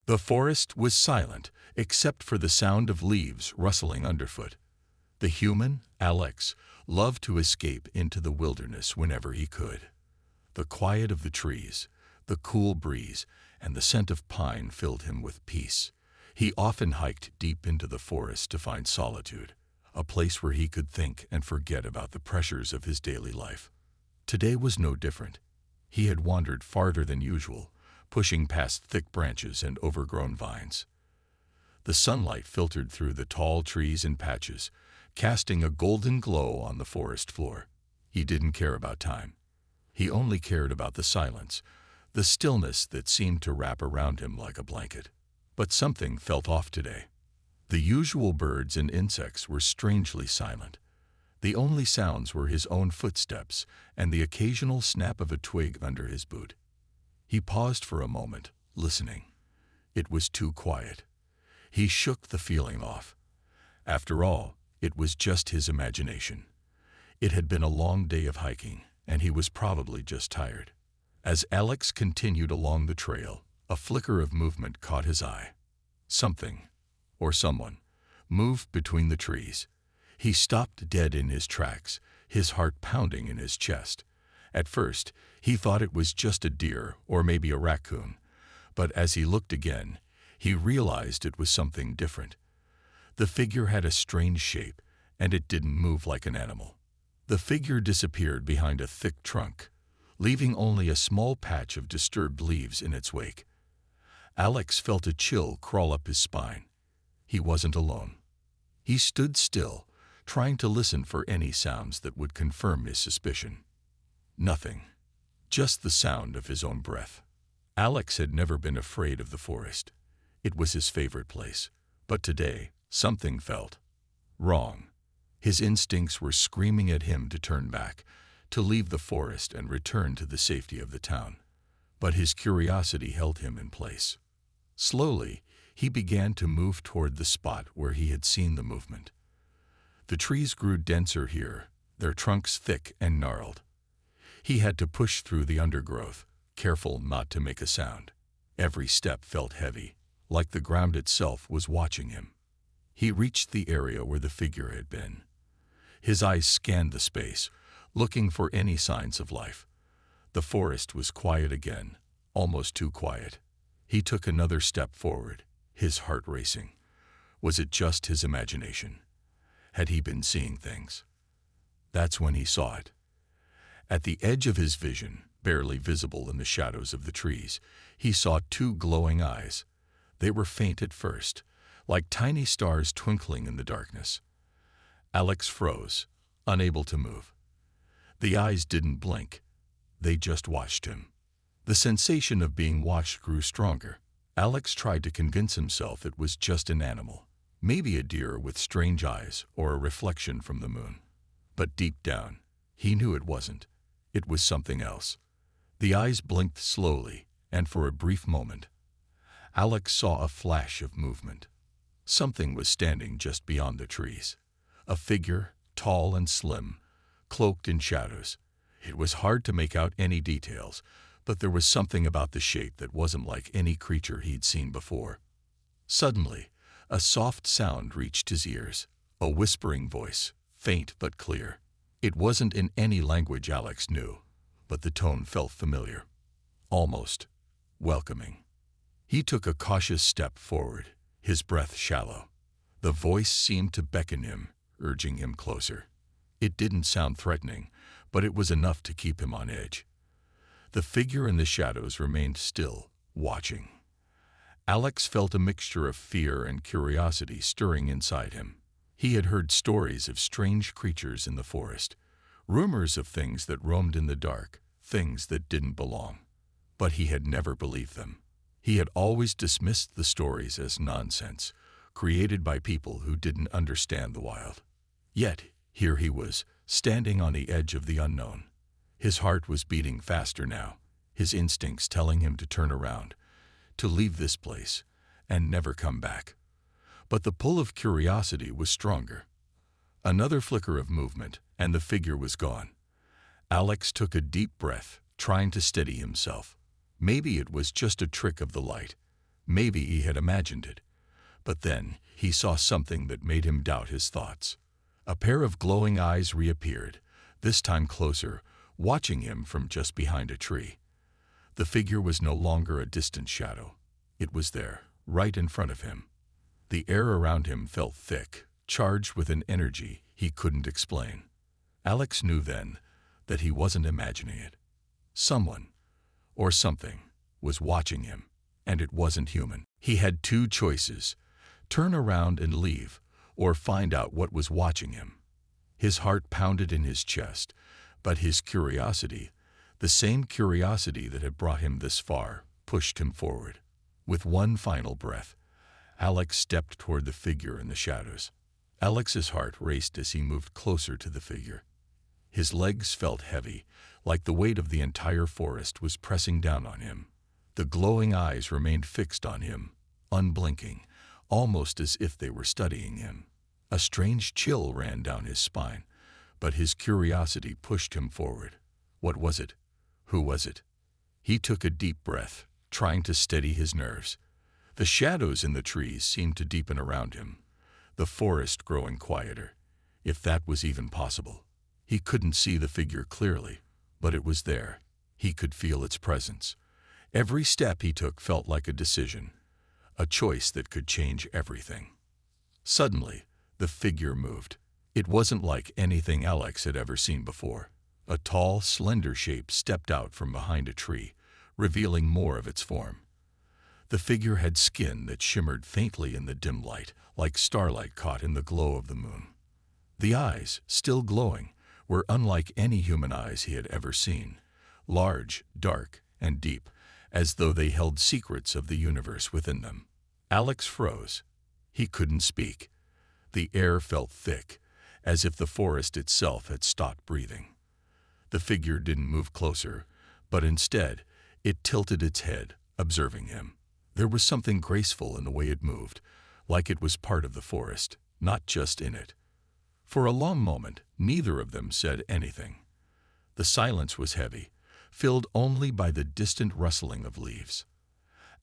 The forest was silent, except for the sound of leaves rustling underfoot. The human, Alex, loved to escape into the wilderness whenever he could. The quiet of the trees, the cool breeze, and the scent of pine filled him with peace. He often hiked deep into the forest to find solitude, a place where he could think and forget about the pressures of his daily life. Today was no different. He had wandered farther than usual, pushing past thick branches and overgrown vines. The sunlight filtered through the tall trees in patches, casting a golden glow on the forest floor. He didn't care about time. He only cared about the silence, the stillness that seemed to wrap around him like a blanket. But something felt off today. The usual birds and insects were strangely silent. The only sounds were his own footsteps and the occasional snap of a twig under his boot. He paused for a moment, listening. It was too quiet. He shook the feeling off. After all, it was just his imagination. It had been a long day of hiking, and he was probably just tired. As Alex continued along the trail, a flicker of movement caught his eye. Something, or someone, moved between the trees. He stopped dead in his tracks, his heart pounding in his chest. At first, he thought it was just a deer or maybe a raccoon, but as he looked again, he realized it was something different. The figure had a strange shape, and it didn't move like an animal. The figure disappeared behind a thick trunk, leaving only a small patch of disturbed leaves in its wake. Alex felt a chill crawl up his spine. He wasn't alone. He stood still, trying to listen for any sounds that would confirm his suspicion. Nothing. Just the sound of his own breath. Alex had never been afraid of the forest. It was his favorite place. But today, something felt wrong. His instincts were screaming at him to turn back, to leave the forest and return to the safety of the town. But his curiosity held him in place. Slowly, he began to move toward the spot where he had seen the movement. The trees grew denser here, their trunks thick and gnarled. He had to push through the undergrowth, careful not to make a sound. Every step felt heavy, like the ground itself was watching him. He reached the area where the figure had been. His eyes scanned the space, looking for any signs of life. The forest was quiet again, almost too quiet. He took another step forward, his heart racing. Was it just his imagination? Had he been seeing things? That's when he saw it. At the edge of his vision, barely visible in the shadows of the trees, he saw two glowing eyes. They were faint at first, like tiny stars twinkling in the darkness. Alex froze, unable to move. The eyes didn't blink. They just watched him. The sensation of being watched grew stronger. Alex tried to convince himself it was just an animal, maybe a deer with strange eyes or a reflection from the moon. But deep down, he knew it wasn't. It was something else. The eyes blinked slowly, and for a brief moment, Alex saw a flash of movement. Something was standing just beyond the trees. A figure, tall and slim, cloaked in shadows. It was hard to make out any details, but there was something about the shape that wasn't like any creature he'd seen before. Suddenly, a soft sound reached his ears, a whispering voice, faint but clear. It wasn't in any language Alex knew, but the tone felt familiar, almost welcoming. He took a cautious step forward, his breath shallow. The voice seemed to beckon him, urging him closer. It didn't sound threatening, but it was enough to keep him on edge. The figure in the shadows remained still, watching. Alex felt a mixture of fear and curiosity stirring inside him. He had heard stories of strange creatures in the forest, rumors of things that roamed in the dark, things that didn't belong. But he had never believed them. He had always dismissed the stories as nonsense, created by people who didn't understand the wild. Yet, here he was, standing on the edge of the unknown. His heart was beating faster now, his instincts telling him to turn around, to leave this place, and never come back. But the pull of curiosity was stronger. Another flicker of movement, and the figure was gone. Alex took a deep breath, trying to steady himself. Maybe it was just a trick of the light. Maybe he had imagined it. But then he saw something that made him doubt his thoughts. A pair of glowing eyes reappeared, this time closer, watching him from just behind a tree. The figure was no longer a distant shadow. It was there, right in front of him. The air around him felt thick, charged with an energy he couldn't explain. Alex knew then that he wasn't imagining it. Someone, or something, was watching him, and it wasn't human. He had two choices: turn around and leave, or find out what was watching him. His heart pounded in his chest, but his curiosity, the same curiosity that had brought him this far, pushed him forward. With one final breath, Alex stepped toward the figure in the shadows. Alex's heart raced as he moved closer to the figure. His legs felt heavy, like the weight of the entire forest was pressing down on him. The glowing eyes remained fixed on him, unblinking, almost as if they were studying him. A strange chill ran down his spine, but his curiosity pushed him forward. What was it? Who was it? He took a deep breath, trying to steady his nerves. The shadows in the trees seemed to deepen around him, the forest growing quieter, if that was even possible. He couldn't see the figure clearly, but it was there. He could feel its presence. Every step he took felt like a decision, a choice that could change everything. Suddenly, the figure moved. It wasn't like anything Alex had ever seen before. A tall, slender shape stepped out from behind a tree, revealing more of its form. The figure had skin that shimmered faintly in the dim light, like starlight caught in the glow of the moon. The eyes, still glowing, were unlike any human eyes he had ever seen, large, dark, and deep, as though they held secrets of the universe within them. Alex froze. He couldn't speak. The air felt thick, as if the forest itself had stopped breathing. The figure didn't move closer, but instead, it tilted its head, observing him. There was something graceful in the way it moved, like it was part of the forest, not just in it. For a long moment, neither of them said anything. The silence was heavy, filled only by the distant rustling of leaves.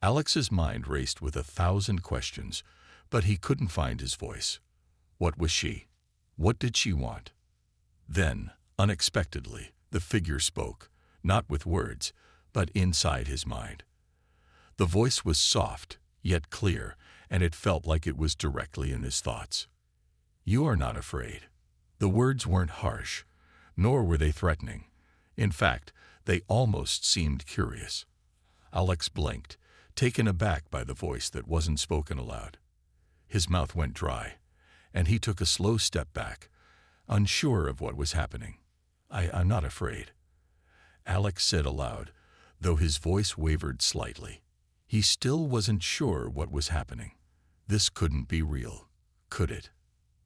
Alex's mind raced with 1,000 questions, but he couldn't find his voice. What was she? What did she want? Then, unexpectedly, the figure spoke, not with words, but inside his mind. The voice was soft, yet clear, and it felt like it was directly in his thoughts. "You are not afraid." The words weren't harsh, nor were they threatening. In fact, they almost seemed curious. Alex blinked, taken aback by the voice that wasn't spoken aloud. His mouth went dry, and he took a slow step back, unsure of what was happening. I'm not afraid," Alex said aloud, though his voice wavered slightly. He still wasn't sure what was happening. This couldn't be real, could it?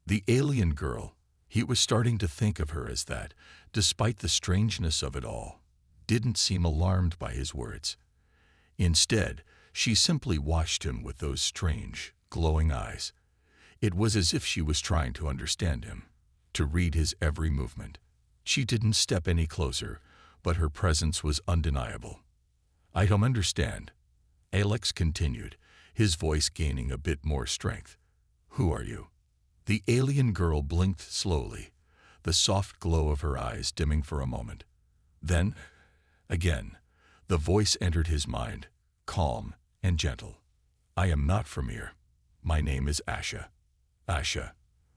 The alien girl, he was starting to think of her as that, despite the strangeness of it all, didn't seem alarmed by his words. Instead, she simply watched him with those strange, glowing eyes. It was as if she was trying to understand him, to read his every movement. She didn't step any closer, but her presence was undeniable. "I don't understand," Alex continued, his voice gaining a bit more strength. "Who are you?" The alien girl blinked slowly, the soft glow of her eyes dimming for a moment. Then, again, the voice entered his mind, calm and gentle. "I am not from here. My name is Asha." Asha.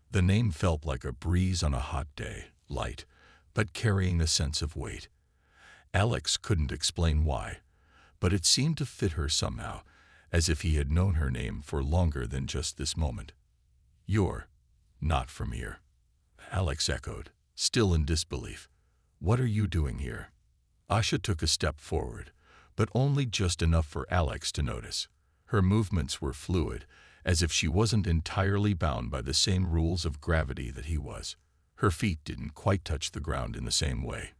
The name felt like a breeze on a hot day, light, but carrying a sense of weight. Alex couldn't explain why, but it seemed to fit her somehow, as if he had known her name for longer than just this moment. "You're not from here," Alex echoed, still in disbelief. "What are you doing here?" Asha took a step forward, but only just enough for Alex to notice. Her movements were fluid, as if she wasn't entirely bound by the same rules of gravity that he was. Her feet didn't quite touch the ground in the same way.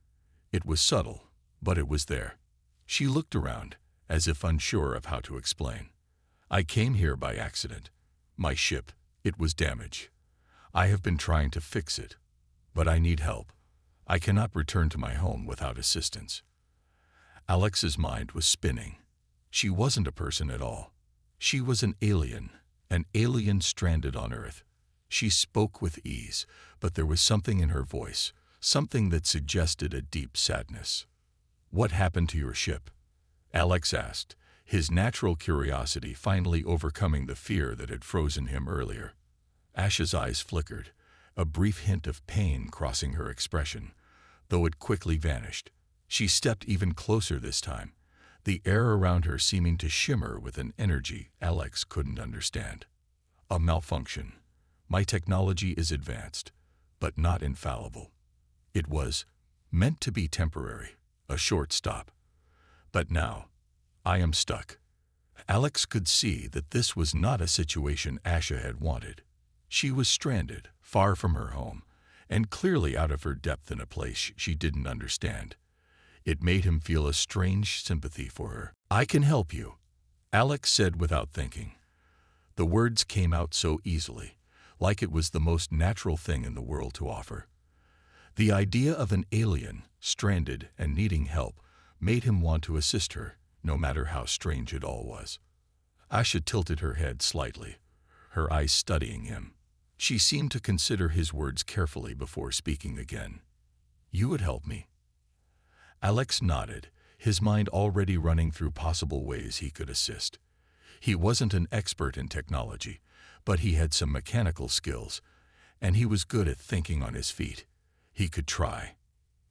It was subtle, but it was there. She looked around, as if unsure of how to explain. "I came here by accident. My ship, it was damaged. I have been trying to fix it, but I need help. I cannot return to my home without assistance." Alex's mind was spinning. She wasn't a person at all. She was an alien stranded on Earth. She spoke with ease, but there was something in her voice, something that suggested a deep sadness. "What happened to your ship?" Alex asked, his natural curiosity finally overcoming the fear that had frozen him earlier. Asha's eyes flickered, a brief hint of pain crossing her expression, though it quickly vanished. She stepped even closer this time, the air around her seeming to shimmer with an energy Alex couldn't understand. "A malfunction. My technology is advanced, but not infallible. It was meant to be temporary, a short stop. But now, I am stuck." Alex could see that this was not a situation Asha had wanted. She was stranded, far from her home, and clearly out of her depth in a place she didn't understand. It made him feel a strange sympathy for her. "I can help you," Alex said without thinking. The words came out so easily, like it was the most natural thing in the world to offer. The idea of an alien, stranded and needing help, made him want to assist her, no matter how strange it all was. Asha tilted her head slightly, her eyes studying him. She seemed to consider his words carefully before speaking again. "You would help me?" Alex nodded, his mind already running through possible ways he could assist. He wasn't an expert in technology, but he had some mechanical skills, and he was good at thinking on his feet. He could try.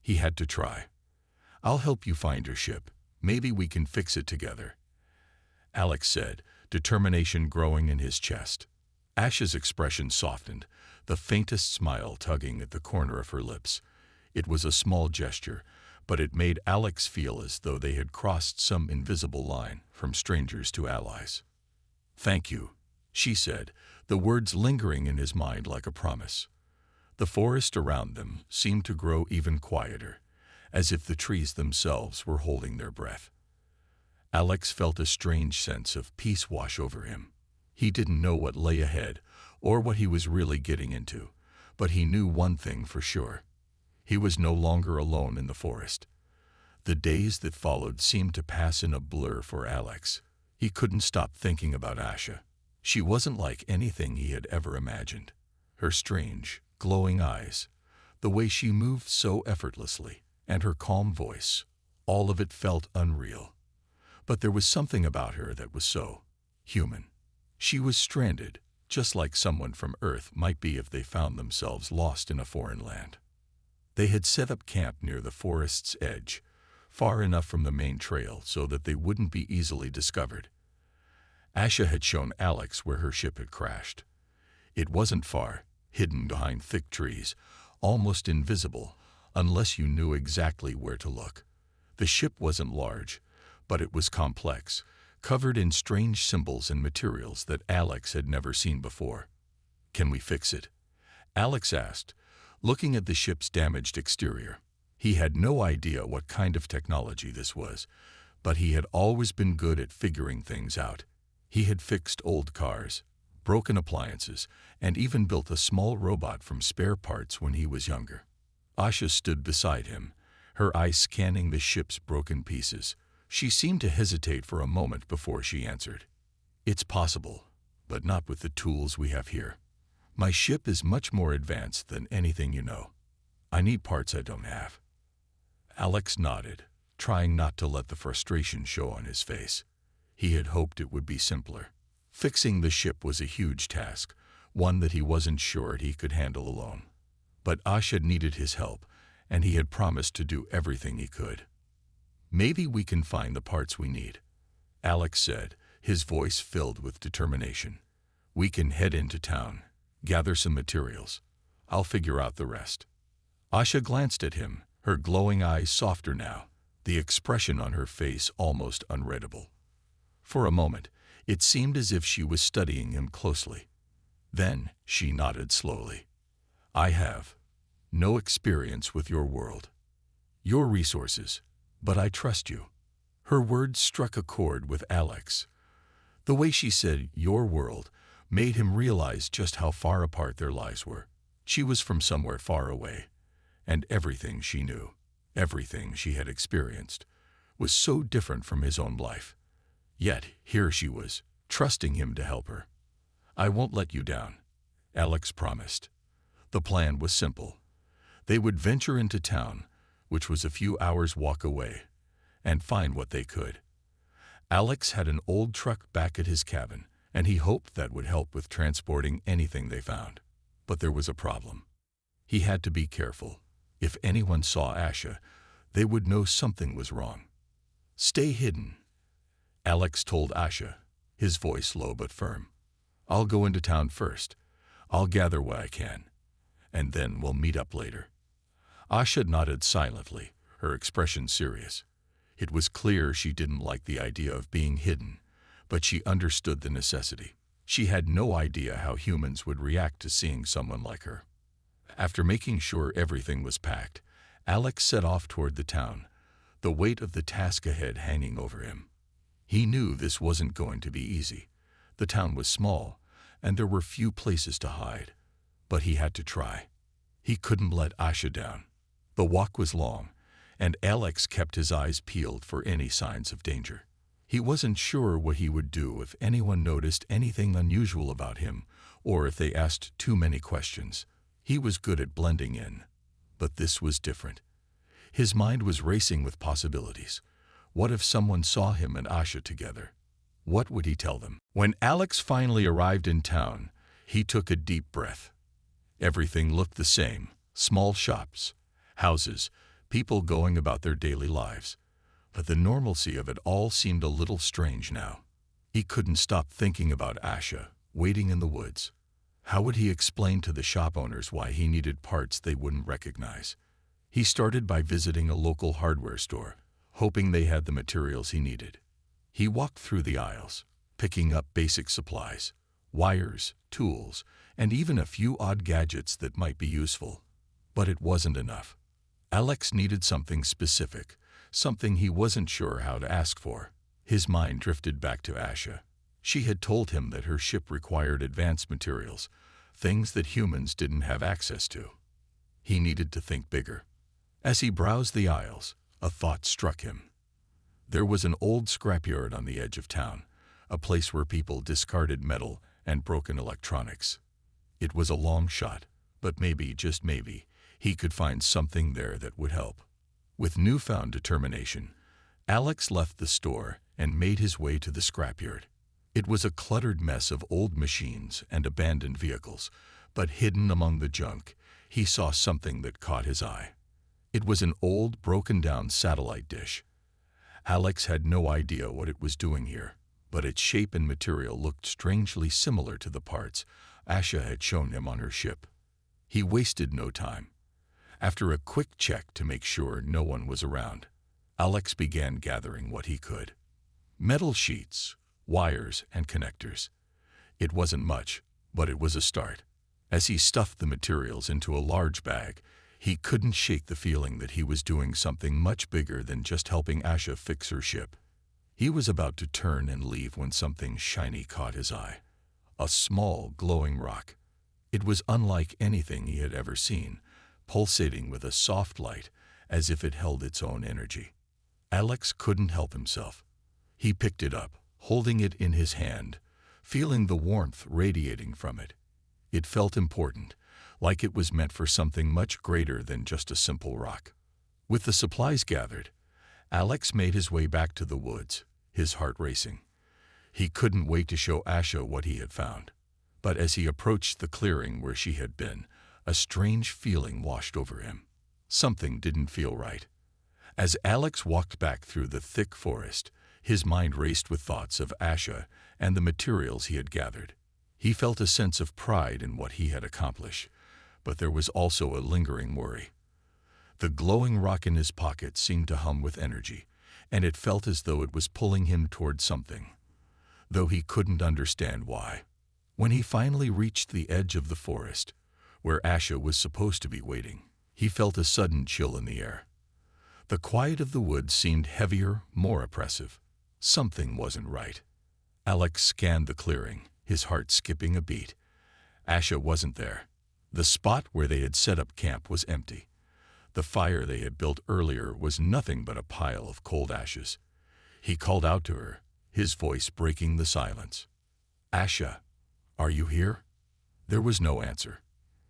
He had to try. "I'll help you find your ship. Maybe we can fix it together," Alex said, determination growing in his chest. Asha's expression softened, the faintest smile tugging at the corner of her lips. It was a small gesture, but it made Alex feel as though they had crossed some invisible line from strangers to allies. "Thank you," she said, the words lingering in his mind like a promise. The forest around them seemed to grow even quieter, as if the trees themselves were holding their breath. Alex felt a strange sense of peace wash over him. He didn't know what lay ahead or what he was really getting into, but he knew one thing for sure. He was no longer alone in the forest. The days that followed seemed to pass in a blur for Alex. He couldn't stop thinking about Asha. She wasn't like anything he had ever imagined. Her strange, glowing eyes, the way she moved so effortlessly, and her calm voice, all of it felt unreal. But there was something about her that was so human. She was stranded, just like someone from Earth might be if they found themselves lost in a foreign land. They had set up camp near the forest's edge, far enough from the main trail so that they wouldn't be easily discovered. Asha had shown Alex where her ship had crashed. It wasn't far, hidden behind thick trees, almost invisible unless you knew exactly where to look. The ship wasn't large, but it was complex, covered in strange symbols and materials that Alex had never seen before. "Can we fix it?" Alex asked, looking at the ship's damaged exterior. He had no idea what kind of technology this was, but he had always been good at figuring things out. He had fixed old cars, broken appliances, and even built a small robot from spare parts when he was younger. Asha stood beside him, her eyes scanning the ship's broken pieces. She seemed to hesitate for a moment before she answered. "It's possible, but not with the tools we have here. My ship is much more advanced than anything you know. I need parts I don't have." Alex nodded, trying not to let the frustration show on his face. He had hoped it would be simpler. Fixing the ship was a huge task, one that he wasn't sure he could handle alone. But Asha needed his help, and he had promised to do everything he could. "Maybe we can find the parts we need," Alex said, his voice filled with determination. "We can head into town, gather some materials. I'll figure out the rest." Asha glanced at him, her glowing eyes softer now, the expression on her face almost unreadable. For a moment, it seemed as if she was studying him closely. Then she nodded slowly. "I have no experience with your world, your resources, but I trust you." Her words struck a chord with Alex. The way she said "your world" made him realize just how far apart their lives were. She was from somewhere far away, and everything she knew, everything she had experienced, was so different from his own life. Yet here she was, trusting him to help her. "I won't let you down," Alex promised. The plan was simple. They would venture into town, which was a few hours' walk away, and find what they could. Alex had an old truck back at his cabin, and he hoped that would help with transporting anything they found. But there was a problem. He had to be careful. If anyone saw Asha, they would know something was wrong. "Stay hidden," Alex told Asha, his voice low but firm. "I'll go into town first. I'll gather what I can, and then we'll meet up later." Asha nodded silently, her expression serious. It was clear she didn't like the idea of being hidden, but she understood the necessity. She had no idea how humans would react to seeing someone like her. After making sure everything was packed, Alex set off toward the town, the weight of the task ahead hanging over him. He knew this wasn't going to be easy. The town was small, and there were few places to hide. But he had to try. He couldn't let Asha down. The walk was long, and Alex kept his eyes peeled for any signs of danger. He wasn't sure what he would do if anyone noticed anything unusual about him, or if they asked too many questions. He was good at blending in, but this was different. His mind was racing with possibilities. What if someone saw him and Asha together? What would he tell them? When Alex finally arrived in town, he took a deep breath. Everything looked the same: small shops, houses, people going about their daily lives. But the normalcy of it all seemed a little strange now. He couldn't stop thinking about Asha, waiting in the woods. How would he explain to the shop owners why he needed parts they wouldn't recognize? He started by visiting a local hardware store, hoping they had the materials he needed. He walked through the aisles, picking up basic supplies, wires, tools, and even a few odd gadgets that might be useful. But it wasn't enough. Alex needed something specific, something he wasn't sure how to ask for. His mind drifted back to Asha. She had told him that her ship required advanced materials, things that humans didn't have access to. He needed to think bigger. As he browsed the aisles, a thought struck him. There was an old scrapyard on the edge of town, a place where people discarded metal and broken electronics. It was a long shot, but maybe, just maybe, he could find something there that would help. With newfound determination, Alex left the store and made his way to the scrapyard. It was a cluttered mess of old machines and abandoned vehicles, but hidden among the junk, he saw something that caught his eye. It was an old, broken-down satellite dish. Alex had no idea what it was doing here, but its shape and material looked strangely similar to the parts Asha had shown him on her ship. He wasted no time. After a quick check to make sure no one was around, Alex began gathering what he could. Metal sheets, wires, and connectors. It wasn't much, but it was a start. As he stuffed the materials into a large bag, he couldn't shake the feeling that he was doing something much bigger than just helping Asha fix her ship. He was about to turn and leave when something shiny caught his eye. A small, glowing rock. It was unlike anything he had ever seen, pulsating with a soft light as if it held its own energy. Alex couldn't help himself. He picked it up, holding it in his hand, feeling the warmth radiating from it. It felt important, like it was meant for something much greater than just a simple rock. With the supplies gathered, Alex made his way back to the woods, his heart racing. He couldn't wait to show Asha what he had found. But as he approached the clearing where she had been, a strange feeling washed over him. Something didn't feel right. As Alex walked back through the thick forest, his mind raced with thoughts of Asha and the materials he had gathered. He felt a sense of pride in what he had accomplished, but there was also a lingering worry. The glowing rock in his pocket seemed to hum with energy, and it felt as though it was pulling him toward something, though he couldn't understand why. When he finally reached the edge of the forest, where Asha was supposed to be waiting, he felt a sudden chill in the air. The quiet of the woods seemed heavier, more oppressive. Something wasn't right. Alex scanned the clearing, his heart skipping a beat. Asha wasn't there. The spot where they had set up camp was empty. The fire they had built earlier was nothing but a pile of cold ashes. He called out to her, his voice breaking the silence. "Asha, are you here?" There was no answer.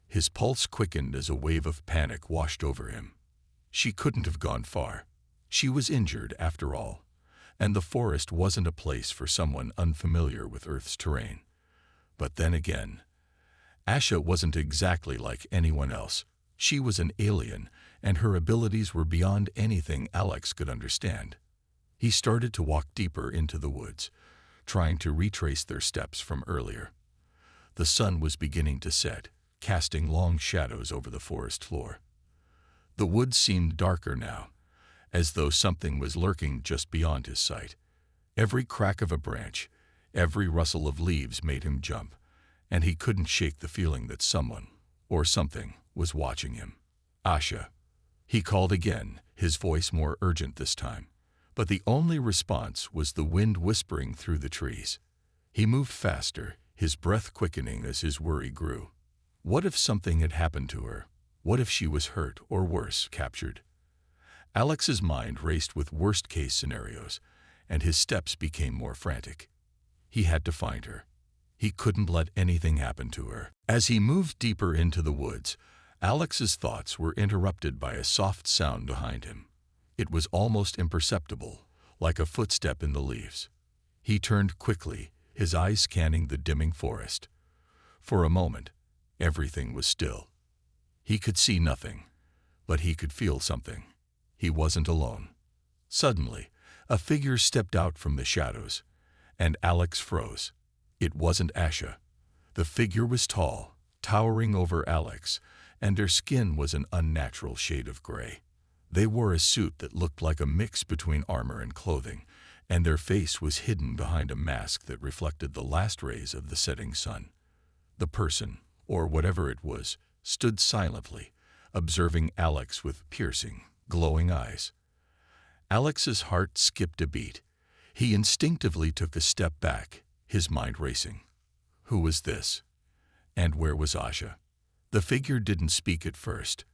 His pulse quickened as a wave of panic washed over him. She couldn't have gone far. She was injured, after all, and the forest wasn't a place for someone unfamiliar with Earth's terrain. But then again, Asha wasn't exactly like anyone else. She was an alien, and her abilities were beyond anything Alex could understand. He started to walk deeper into the woods, trying to retrace their steps from earlier. The sun was beginning to set, casting long shadows over the forest floor. The woods seemed darker now, as though something was lurking just beyond his sight. Every crack of a branch, every rustle of leaves made him jump, and he couldn't shake the feeling that someone, or something, was watching him. "Asha." He called again, his voice more urgent this time, but the only response was the wind whispering through the trees. He moved faster, his breath quickening as his worry grew. What if something had happened to her? What if she was hurt, or worse, captured? Alex's mind raced with worst-case scenarios, and his steps became more frantic. He had to find her. He couldn't let anything happen to her. As he moved deeper into the woods, Alex's thoughts were interrupted by a soft sound behind him. It was almost imperceptible, like a footstep in the leaves. He turned quickly, his eyes scanning the dimming forest. For a moment, everything was still. He could see nothing, but he could feel something. He wasn't alone. Suddenly, a figure stepped out from the shadows, and Alex froze. It wasn't Asha. The figure was tall, towering over Alex, and her skin was an unnatural shade of gray. They wore a suit that looked like a mix between armor and clothing, and their face was hidden behind a mask that reflected the last rays of the setting sun. The person, or whatever it was, stood silently, observing Alex with piercing, glowing eyes. Alex's heart skipped a beat. He instinctively took a step back, his mind racing. Who was this? And where was Asha? The figure didn't speak at first.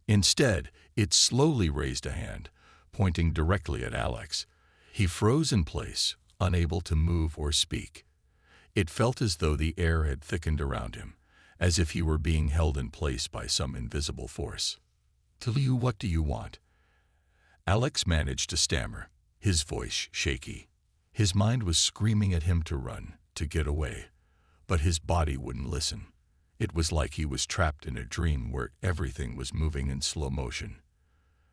Instead, it slowly raised a hand, pointing directly at Alex. He froze in place, unable to move or speak. It felt as though the air had thickened around him, as if he were being held in place by some invisible force. "Tell you, what do you want?" Alex managed to stammer, his voice shaky. His mind was screaming at him to run, to get away, but his body wouldn't listen. It was like he was trapped in a dream where everything was moving in slow motion.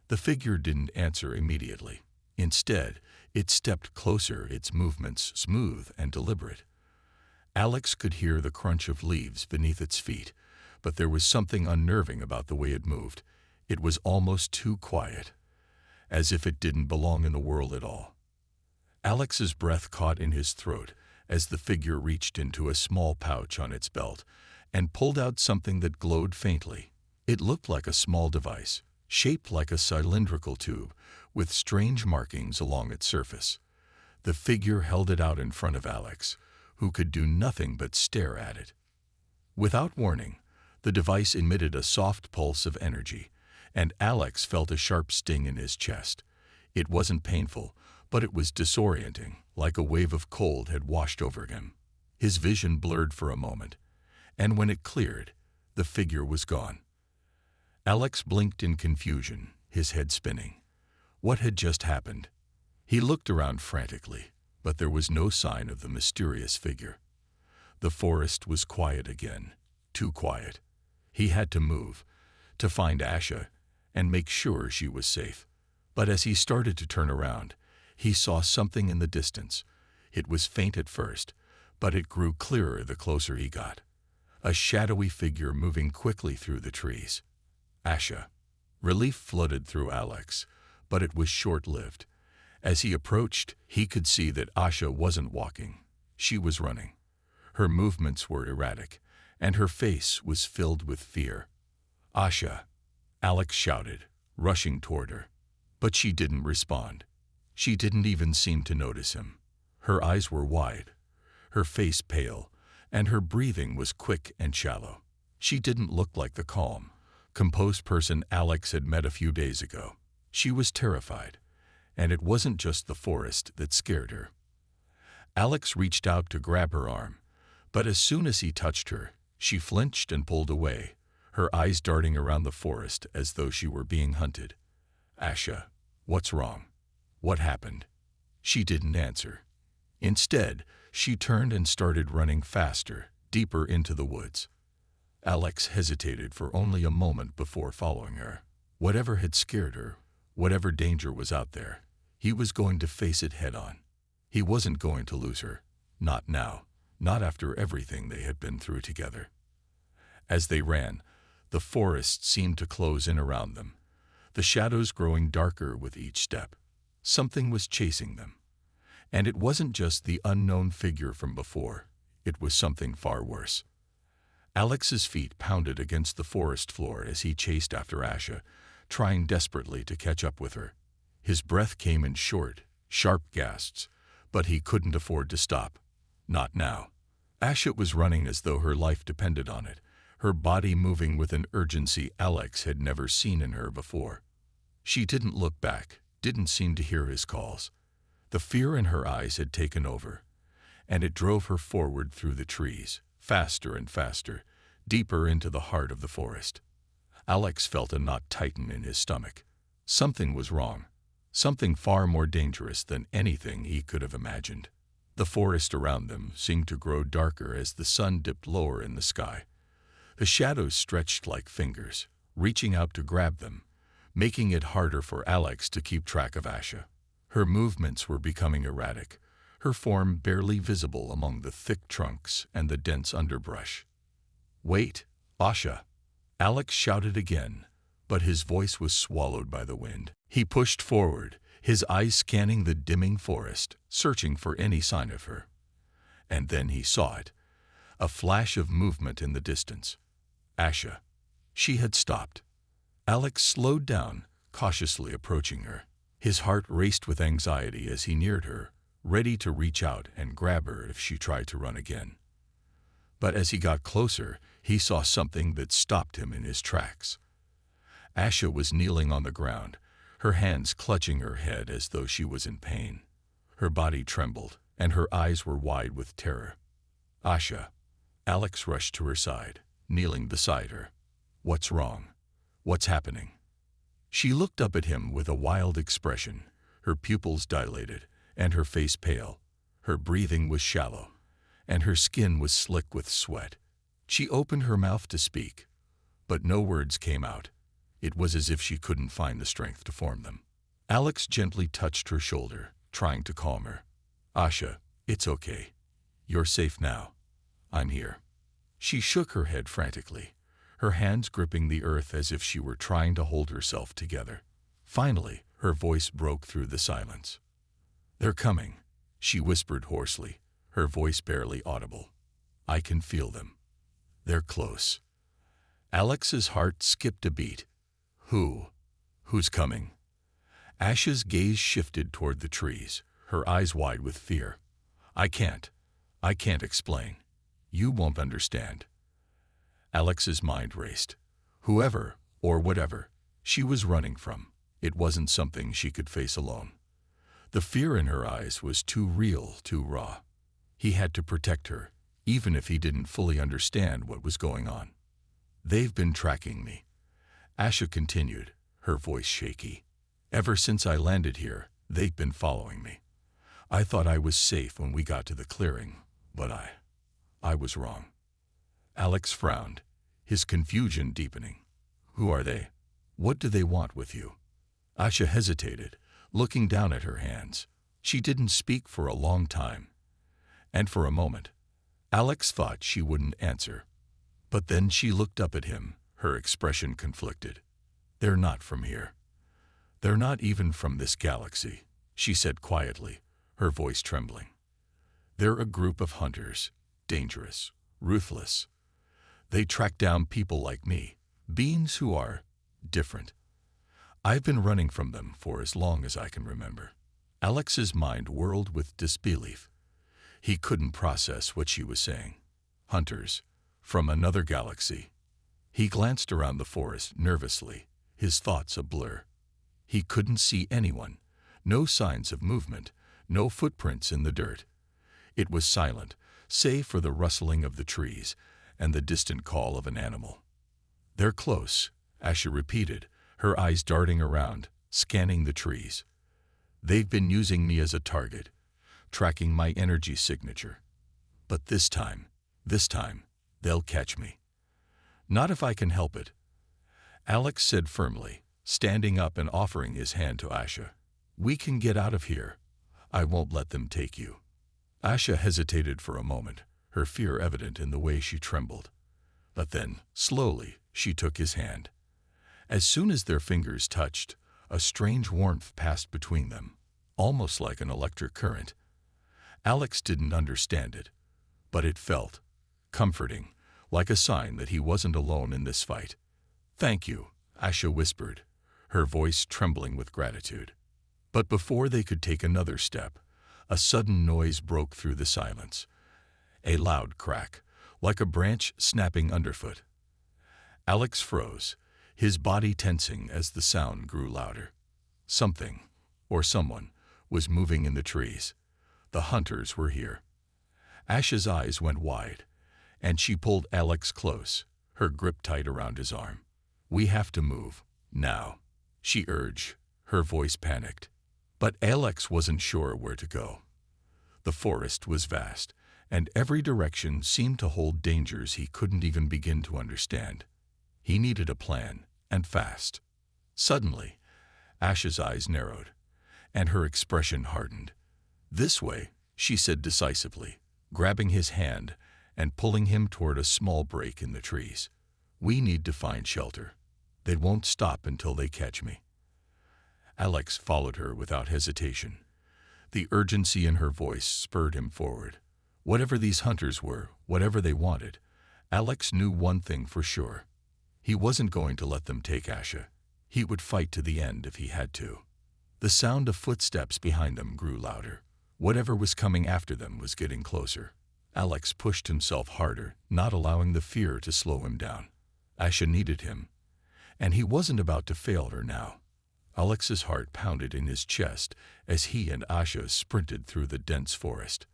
The figure didn't answer immediately. Instead, it stepped closer, its movements smooth and deliberate. Alex could hear the crunch of leaves beneath its feet, but there was something unnerving about the way it moved. It was almost too quiet, as if it didn't belong in the world at all. Alex's breath caught in his throat as the figure reached into a small pouch on its belt and pulled out something that glowed faintly. It looked like a small device, shaped like a cylindrical tube, with strange markings along its surface. The figure held it out in front of Alex, who could do nothing but stare at it. Without warning, the device emitted a soft pulse of energy, and Alex felt a sharp sting in his chest. It wasn't painful, but it was disorienting, like a wave of cold had washed over him. His vision blurred for a moment, and when it cleared, the figure was gone. Alex blinked in confusion, his head spinning. What had just happened? He looked around frantically, but there was no sign of the mysterious figure. The forest was quiet again, too quiet. He had to move, to find Asha, and make sure she was safe. But as he started to turn around, he saw something in the distance. It was faint at first, but it grew clearer the closer he got. A shadowy figure moving quickly through the trees. Asha. Relief flooded through Alex, but it was short-lived. As he approached, he could see that Asha wasn't walking. She was running. Her movements were erratic, and her face was filled with fear. "Asha," Alex shouted, rushing toward her. But she didn't respond. She didn't even seem to notice him. Her eyes were wide, her face pale, and her breathing was quick and shallow. She didn't look like the calm, composed person Alex had met a few days ago. She was terrified, and it wasn't just the forest that scared her. Alex reached out to grab her arm, But as soon as he touched her, she flinched and pulled away, her eyes darting around the forest as though she were being hunted. "Asha, what's wrong? What happened?" She didn't answer. Instead, she turned and started running faster, deeper into the woods. Alex hesitated for only a moment before following her. Whatever had scared her, whatever danger was out there, he was going to face it head-on. He wasn't going to lose her. Not now. Not after everything they had been through together. As they ran, the forest seemed to close in around them, the shadows growing darker with each step. Something was chasing them. And it wasn't just the unknown figure from before. It was something far worse. Alex's feet pounded against the forest floor as he chased after Asha, trying desperately to catch up with her. His breath came in short, sharp gasps, but he couldn't afford to stop. Not now. Asha was running as though her life depended on it, her body moving with an urgency Alex had never seen in her before. She didn't look back, didn't seem to hear his calls. The fear in her eyes had taken over, and it drove her forward through the trees, faster and faster, deeper into the heart of the forest. Alex felt a knot tighten in his stomach. Something was wrong, something far more dangerous than anything he could have imagined. The forest around them seemed to grow darker as the sun dipped lower in the sky. The shadows stretched like fingers, reaching out to grab them, making it harder for Alex to keep track of Asha. Her movements were becoming erratic, her form barely visible among the thick trunks and the dense underbrush. "Wait, Asha!" Alex shouted again, but his voice was swallowed by the wind. He pushed forward, his eyes scanning the dimming forest, searching for any sign of her. And then he saw it, a flash of movement in the distance. Asha. She had stopped. Alex slowed down, cautiously approaching her. His heart raced with anxiety as he neared her, ready to reach out and grab her if she tried to run again. But as he got closer, he saw something that stopped him in his tracks. Asha was kneeling on the ground, her hands clutching her head as though she was in pain. Her body trembled, and her eyes were wide with terror. "Asha." Alex rushed to her side, kneeling beside her. "What's wrong? What's happening?" She looked up at him with a wild expression, her pupils dilated, and her face pale. Her breathing was shallow, and her skin was slick with sweat. She opened her mouth to speak, but no words came out. It was as if she couldn't find the strength to form them. Alex gently touched her shoulder, trying to calm her. "Asha, it's okay. You're safe now. I'm here." She shook her head frantically, her hands gripping the earth as if she were trying to hold herself together. Finally, her voice broke through the silence. "They're coming," she whispered hoarsely, her voice barely audible. "I can feel them. They're close." Alex's heart skipped a beat. Who's coming?" Asha's gaze shifted toward the trees, her eyes wide with fear. I can't explain. You won't understand." Alex's mind raced. Whoever, or whatever, she was running from, it wasn't something she could face alone. The fear in her eyes was too real, too raw. He had to protect her, even if he didn't fully understand what was going on. "They've been tracking me," Asha continued, her voice shaky. "Ever since I landed here, they've been following me. I thought I was safe when we got to the clearing, but I was wrong." Alex frowned, his confusion deepening. "Who are they? What do they want with you?" Asha hesitated, looking down at her hands. She didn't speak for a long time. And for a moment, Alex thought she wouldn't answer. But then she looked up at him, her expression conflicted. "They're not from here. They're not even from this galaxy," she said quietly, her voice trembling. "They're a group of hunters, dangerous, ruthless. They track down people like me, beings who are different. I've been running from them for as long as I can remember." Alex's mind whirled with disbelief. He couldn't process what she was saying. Hunters, from another galaxy. He glanced around the forest nervously, his thoughts a blur. He couldn't see anyone, no signs of movement, no footprints in the dirt. It was silent, save for the rustling of the trees and the distant call of an animal. "They're close," Asha repeated, her eyes darting around, scanning the trees. "They've been using me as a target, tracking my energy signature. But this time, they'll catch me. Not if I can help it," Alex said firmly, standing up and offering his hand to Asha. "We can get out of here. I won't let them take you." Asha hesitated for a moment, her fear evident in the way she trembled. But then, slowly, she took his hand. As soon as their fingers touched, a strange warmth passed between them, almost like an electric current. Alex didn't understand it, but it felt comforting, like a sign that he wasn't alone in this fight. "Thank you," Asha whispered, her voice trembling with gratitude. But before they could take another step, a sudden noise broke through the silence. A loud crack, like a branch snapping underfoot. Alex froze, his body tensing as the sound grew louder. Something, or someone, was moving in the trees. The hunters were here. Asha's eyes went wide, and she pulled Alex close, her grip tight around his arm. "We have to move, now," she urged, her voice panicked. But Alex wasn't sure where to go. The forest was vast, and every direction seemed to hold dangers he couldn't even begin to understand. He needed a plan, and fast. Suddenly, Asha's eyes narrowed, and her expression hardened. "This way," she said decisively, grabbing his hand and pulling him toward a small break in the trees. "We need to find shelter. They won't stop until they catch me." Alex followed her without hesitation. The urgency in her voice spurred him forward. Whatever these hunters were, whatever they wanted, Alex knew one thing for sure. He wasn't going to let them take Asha. He would fight to the end if he had to. The sound of footsteps behind them grew louder. Whatever was coming after them was getting closer. Alex pushed himself harder, not allowing the fear to slow him down. Asha needed him, and he wasn't about to fail her now. Alex's heart pounded in his chest as he and Asha sprinted through the dense forest.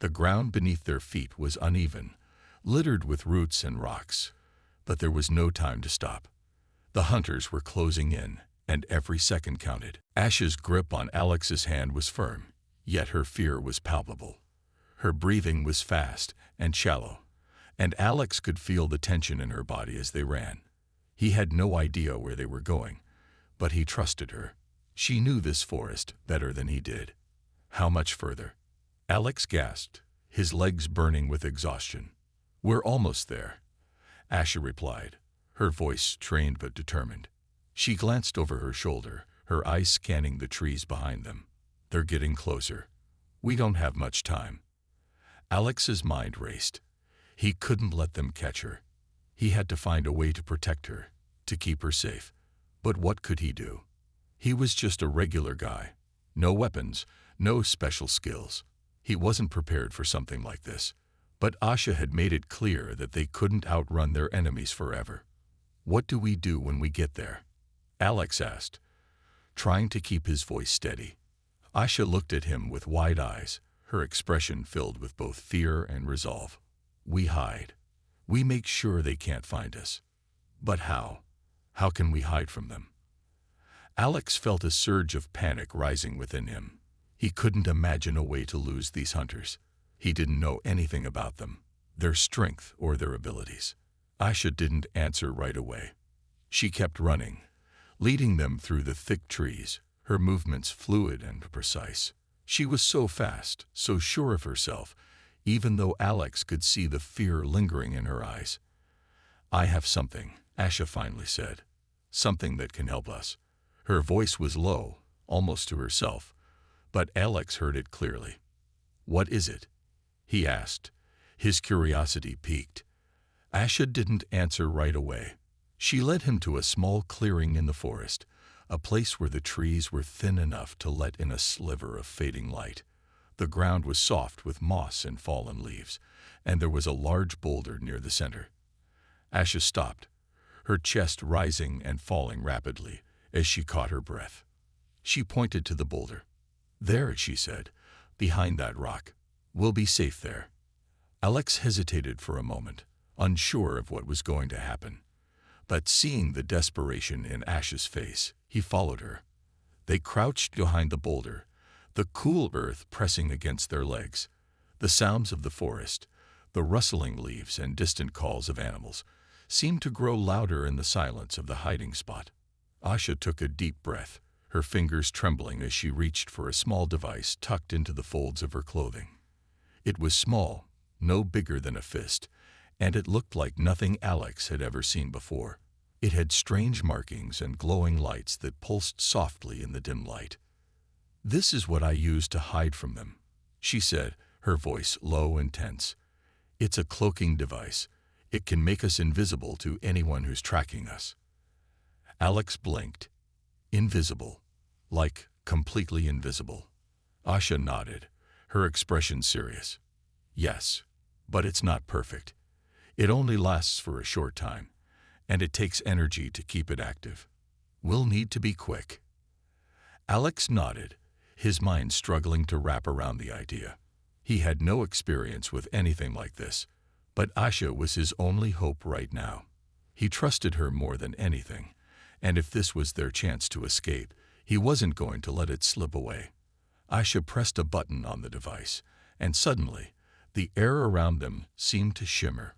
The ground beneath their feet was uneven, littered with roots and rocks, but there was no time to stop. The hunters were closing in, and every second counted. Asha's grip on Alex's hand was firm, yet her fear was palpable. Her breathing was fast and shallow, and Alex could feel the tension in her body as they ran. He had no idea where they were going, but he trusted her. She knew this forest better than he did. How much further? Alex gasped, his legs burning with exhaustion. "We're almost there," Asha replied, her voice strained but determined. She glanced over her shoulder, her eyes scanning the trees behind them. "They're getting closer. We don't have much time." Alex's mind raced. He couldn't let them catch her. He had to find a way to protect her, to keep her safe. But what could he do? He was just a regular guy. No weapons, no special skills. He wasn't prepared for something like this. But Asha had made it clear that they couldn't outrun their enemies forever. "What do we do when we get there?" Alex asked, trying to keep his voice steady. Asha looked at him with wide eyes, her expression filled with both fear and resolve. "We hide. We make sure they can't find us." "But how? How can we hide from them?" Alex felt a surge of panic rising within him. He couldn't imagine a way to lose these hunters. He didn't know anything about them, their strength or their abilities. Asha didn't answer right away. She kept running, leading them through the thick trees, her movements fluid and precise. She was so fast, so sure of herself, even though Alex could see the fear lingering in her eyes. "I have something," Asha finally said. "Something that can help us." Her voice was low, almost to herself, but Alex heard it clearly. "What is it?" he asked, his curiosity piqued. Asha didn't answer right away. She led him to a small clearing in the forest, a place where the trees were thin enough to let in a sliver of fading light. The ground was soft with moss and fallen leaves, and there was a large boulder near the center. Asha stopped, her chest rising and falling rapidly as she caught her breath. She pointed to the boulder. "There," she said, "behind that rock. We'll be safe there." Alex hesitated for a moment, unsure of what was going to happen. But seeing the desperation in Ash's face, he followed her. They crouched behind the boulder, the cool earth pressing against their legs. The sounds of the forest, the rustling leaves and distant calls of animals, seemed to grow louder in the silence of the hiding spot. Asha took a deep breath, her fingers trembling as she reached for a small device tucked into the folds of her clothing. It was small, no bigger than a fist, and it looked like nothing Alex had ever seen before. It had strange markings and glowing lights that pulsed softly in the dim light. "This is what I use to hide from them," she said, her voice low and tense. "It's a cloaking device. It can make us invisible to anyone who's tracking us." Alex blinked. Invisible. Like completely invisible. Asha nodded, her expression serious. "Yes, but it's not perfect. It only lasts for a short time, and it takes energy to keep it active. We'll need to be quick." Alex nodded, his mind struggling to wrap around the idea. He had no experience with anything like this, but Asha was his only hope right now. He trusted her more than anything, and if this was their chance to escape, he wasn't going to let it slip away. Asha pressed a button on the device, and suddenly, the air around them seemed to shimmer.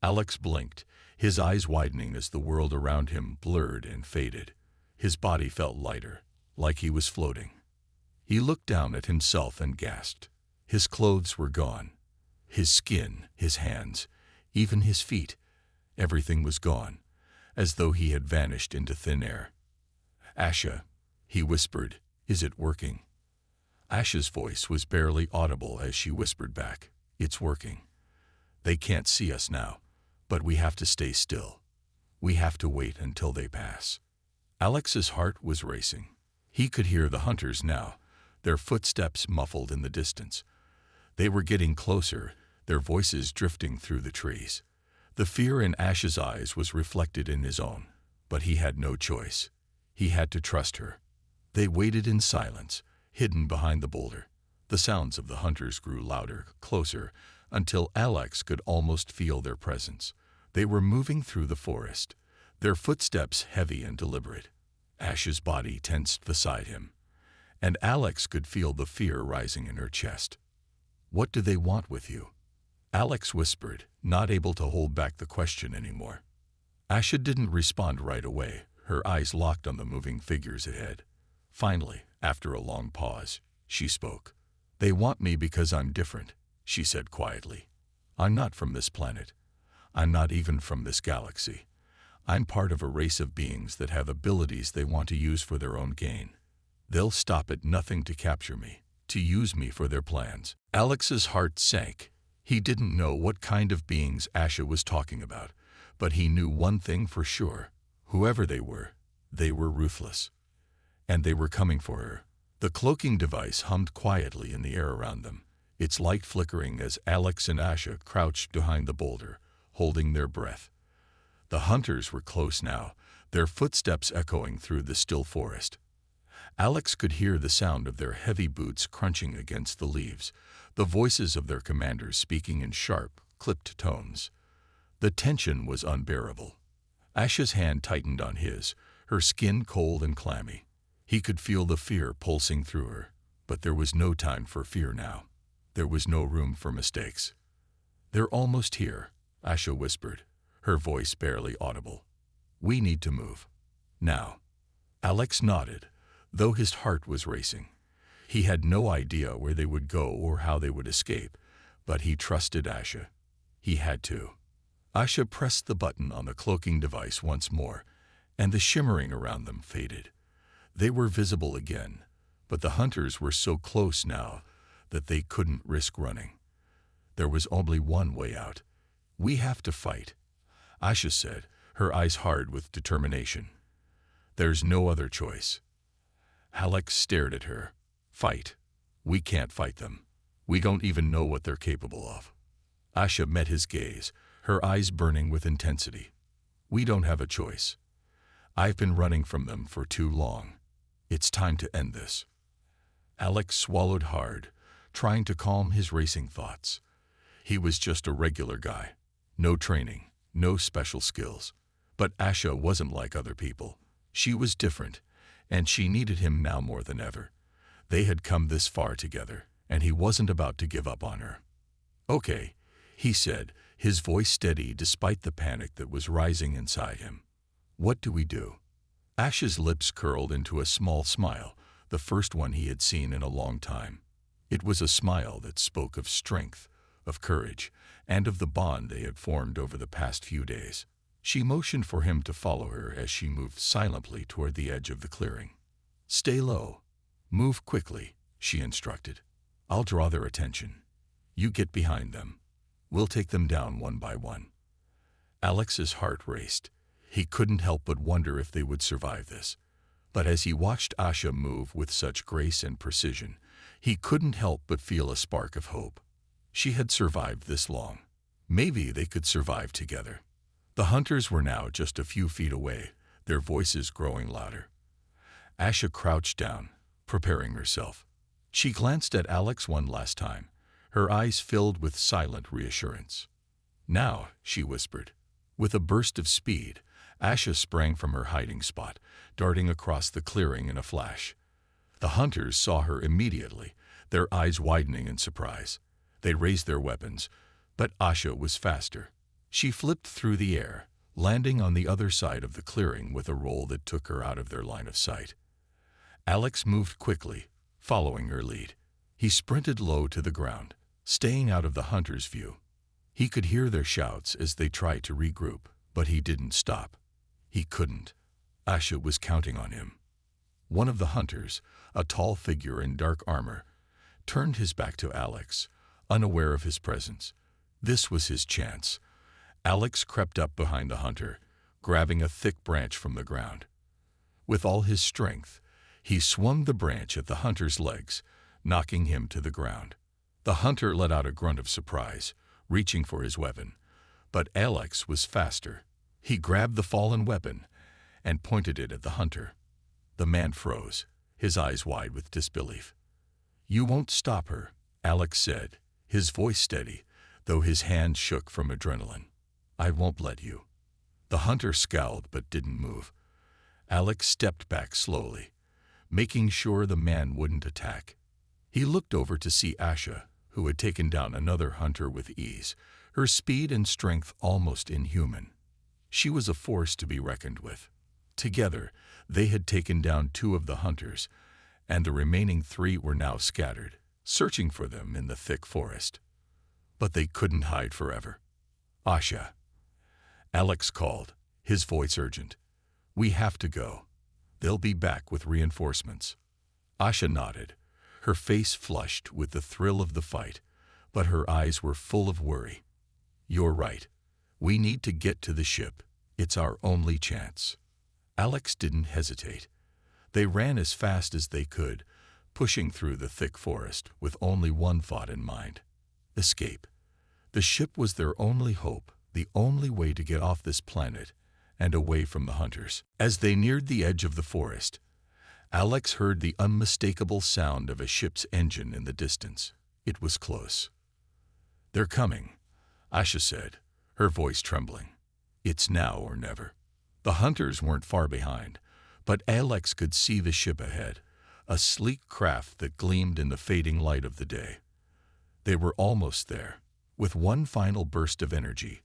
Alex blinked, his eyes widening as the world around him blurred and faded. His body felt lighter, like he was floating. He looked down at himself and gasped. His clothes were gone. His skin, his hands, even his feet. Everything was gone, as though he had vanished into thin air. "Asha," he whispered, "is it working?" Asha's voice was barely audible as she whispered back, "It's working. They can't see us now, but we have to stay still. We have to wait until they pass." Alex's heart was racing. He could hear the hunters now, their footsteps muffled in the distance. They were getting closer, their voices drifting through the trees. The fear in Ash's eyes was reflected in his own, but he had no choice. He had to trust her. They waited in silence, hidden behind the boulder. The sounds of the hunters grew louder, closer, until Alex could almost feel their presence. They were moving through the forest, their footsteps heavy and deliberate. Ash's body tensed beside him, and Alex could feel the fear rising in her chest. "What do they want with you?" Alex whispered, not able to hold back the question anymore. Asha didn't respond right away, her eyes locked on the moving figures ahead. Finally, after a long pause, she spoke. "They want me because I'm different," she said quietly. "I'm not from this planet. I'm not even from this galaxy. I'm part of a race of beings that have abilities they want to use for their own gain. They'll stop at nothing to capture me, to use me for their plans." Alex's heart sank. He didn't know what kind of beings Asha was talking about, but he knew one thing for sure. Whoever they were ruthless. And they were coming for her. The cloaking device hummed quietly in the air around them, its light flickering as Alex and Asha crouched behind the boulder, holding their breath. The hunters were close now, their footsteps echoing through the still forest. Alex could hear the sound of their heavy boots crunching against the leaves, the voices of their commanders speaking in sharp, clipped tones. The tension was unbearable. Asha's hand tightened on his, her skin cold and clammy. He could feel the fear pulsing through her, but there was no time for fear now. There was no room for mistakes. "They're almost here," Asha whispered, her voice barely audible. "We need to move. Now." Alex nodded, though his heart was racing. He had no idea where they would go or how they would escape, but he trusted Asha. He had to. Asha pressed the button on the cloaking device once more, and the shimmering around them faded. They were visible again, but the hunters were so close now that they couldn't risk running. There was only one way out. "We have to fight," Asha said, her eyes hard with determination. "There's no other choice." Alex stared at her. "Fight? We can't fight them. We don't even know what they're capable of." Asha met his gaze, her eyes burning with intensity. "We don't have a choice. I've been running from them for too long. It's time to end this." Alex swallowed hard, trying to calm his racing thoughts. He was just a regular guy. No training, no special skills. But Asha wasn't like other people. She was different, and she needed him now more than ever. They had come this far together, and he wasn't about to give up on her. "Okay," he said, his voice steady despite the panic that was rising inside him. "What do we do?" Ash's lips curled into a small smile, the first one he had seen in a long time. It was a smile that spoke of strength, of courage, and of the bond they had formed over the past few days. She motioned for him to follow her as she moved silently toward the edge of the clearing. "Stay low. Move quickly," she instructed. "I'll draw their attention. You get behind them. We'll take them down one by one." Alex's heart raced. He couldn't help but wonder if they would survive this. But as he watched Asha move with such grace and precision, he couldn't help but feel a spark of hope. She had survived this long. Maybe they could survive together. The hunters were now just a few feet away, their voices growing louder. Asha crouched down, preparing herself. She glanced at Alex one last time, her eyes filled with silent reassurance. "Now," she whispered. With a burst of speed, Asha sprang from her hiding spot, darting across the clearing in a flash. The hunters saw her immediately, their eyes widening in surprise. They raised their weapons, but Asha was faster. She flipped through the air, landing on the other side of the clearing with a roll that took her out of their line of sight. Alex moved quickly, following her lead. He sprinted low to the ground, staying out of the hunters' view. He could hear their shouts as they tried to regroup, but he didn't stop. He couldn't. Asha was counting on him. One of the hunters, a tall figure in dark armor, turned his back to Alex, unaware of his presence. This was his chance. Alex crept up behind the hunter, grabbing a thick branch from the ground. With all his strength, he swung the branch at the hunter's legs, knocking him to the ground. The hunter let out a grunt of surprise, reaching for his weapon. But Alex was faster. He grabbed the fallen weapon and pointed it at the hunter. The man froze, his eyes wide with disbelief. "You won't stop her," Alex said, his voice steady, though his hands shook from adrenaline. "I won't let you." The hunter scowled but didn't move. Alex stepped back slowly, making sure the man wouldn't attack. He looked over to see Asha, who had taken down another hunter with ease, her speed and strength almost inhuman. She was a force to be reckoned with. Together, they had taken down 2 of the hunters, and the remaining 3 were now scattered, searching for them in the thick forest. But they couldn't hide forever. "Asha," Alex called, his voice urgent. "We have to go. They'll be back with reinforcements." Asha nodded, her face flushed with the thrill of the fight, but her eyes were full of worry. "You're right. We need to get to the ship. It's our only chance." Alex didn't hesitate. They ran as fast as they could, pushing through the thick forest with only one thought in mind: escape. The ship was their only hope, the only way to get off this planet and away from the hunters. As they neared the edge of the forest, Alex heard the unmistakable sound of a ship's engine in the distance. It was close. "They're coming," Asha said, her voice trembling. "It's now or never." The hunters weren't far behind, but Alex could see the ship ahead, a sleek craft that gleamed in the fading light of the day. They were almost there. With one final burst of energy,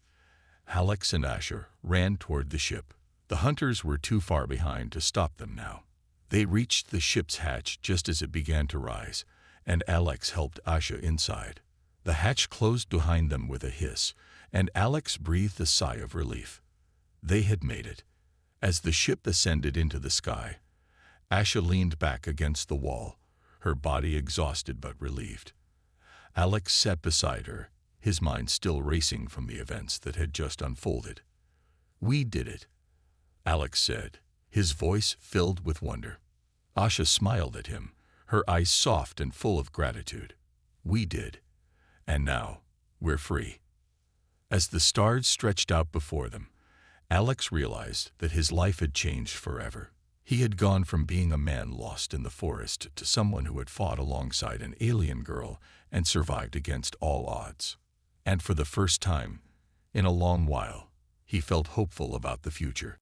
Alex and Asha ran toward the ship. The hunters were too far behind to stop them now. They reached the ship's hatch just as it began to rise, and Alex helped Asha inside. The hatch closed behind them with a hiss, and Alex breathed a sigh of relief. They had made it. As the ship ascended into the sky, Asha leaned back against the wall, her body exhausted but relieved. Alex sat beside her, his mind still racing from the events that had just unfolded. "We did it," Alex said, his voice filled with wonder. Asha smiled at him, her eyes soft and full of gratitude. "We did. And now, we're free." As the stars stretched out before them, Alex realized that his life had changed forever. He had gone from being a man lost in the forest to someone who had fought alongside an alien girl and survived against all odds. and for the first time, in a long while, he felt hopeful about the future.